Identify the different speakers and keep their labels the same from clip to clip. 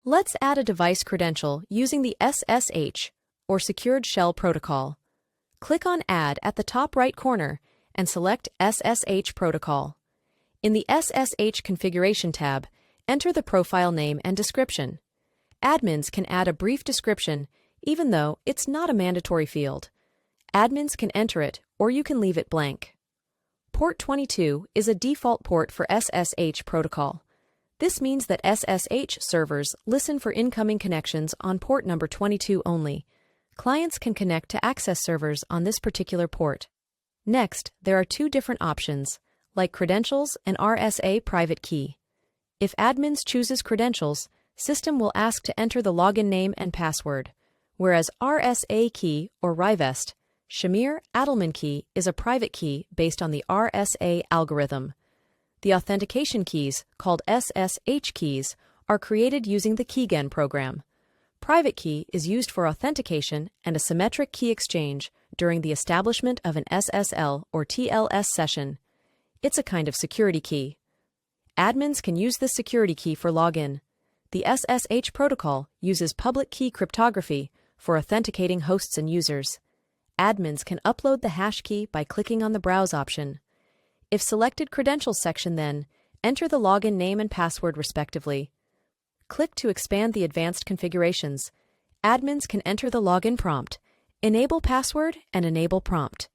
Speaker 1: Let's add a device credential using the SSH, or Secured Shell Protocol. Click on Add at the top right corner and select SSH Protocol. In the SSH Configuration tab, enter the profile name and description. Admins can add a brief description, even though it's not a mandatory field. Admins can enter it, or you can leave it blank. Port 22 is a default port for SSH protocol. This means that SSH servers listen for incoming connections on port number 22 only. Clients can connect to access servers on this particular port. Next, there are two different options, like credentials and RSA private key. If admins chooses credentials, system will ask to enter the login name and password, whereas RSA key or Rivest, Shamir Adelman key is a private key based on the RSA algorithm. The authentication keys, called SSH keys, are created using the keygen program. Private key is used for authentication and a symmetric key exchange during the establishment of an SSL or TLS session. It's a kind of security key. Admins can use this security key for login. The SSH protocol uses public key cryptography for authenticating hosts and users. Admins can upload the hash key by clicking on the Browse option. If selected Credentials section, then enter the login name and password respectively. Click to expand the advanced configurations. Admins can enter the login prompt, enable password, and enable prompt.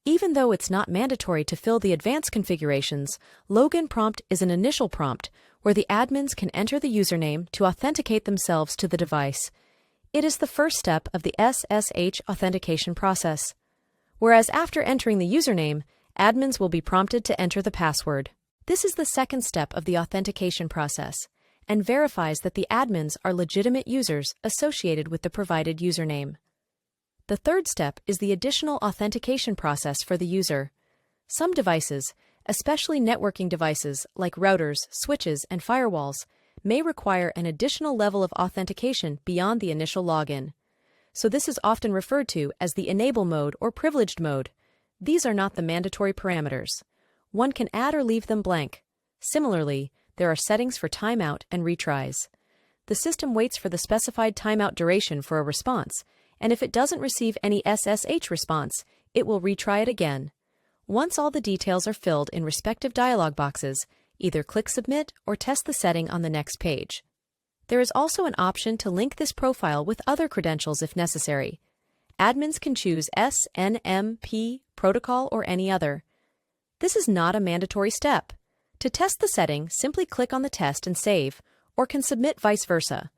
Speaker 1: Even though it's not mandatory to fill the advanced configurations, login prompt is an initial prompt where the admins can enter the username to authenticate themselves to the device. It is the first step of the SSH authentication process. Whereas after entering the username, admins will be prompted to enter the password. This is the second step of the authentication process and verifies that the admins are legitimate users associated with the provided username. The third step is the additional authentication process for the user. Some devices, especially networking devices like routers, switches, and firewalls, may require an additional level of authentication beyond the initial login. So this is often referred to as the enable mode or privileged mode. These are not the mandatory parameters. One can add or leave them blank. Similarly, there are settings for timeout and retries. The system waits for the specified timeout duration for a response, and if it doesn't receive any SSH response, it will retry it again. Once all the details are filled in respective dialog boxes, either click Submit or test the setting on the next page. There is also an option to link this profile with other credentials if necessary. Admins can choose SNMP, protocol, or any other. This is not a mandatory step. To test the setting, simply click on the test and save, or can submit vice versa.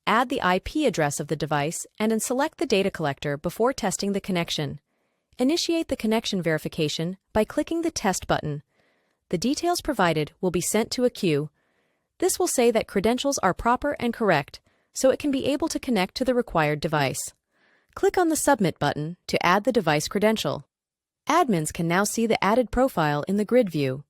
Speaker 1: Add the IP address of the device and then select the data collector before testing the connection. Initiate the connection verification by clicking the Test button. The details provided will be sent to a queue. This will say that credentials are proper and correct, so it can be able to connect to the required device. Click on the Submit button to add the device credential. Admins can now see the added profile in the grid view.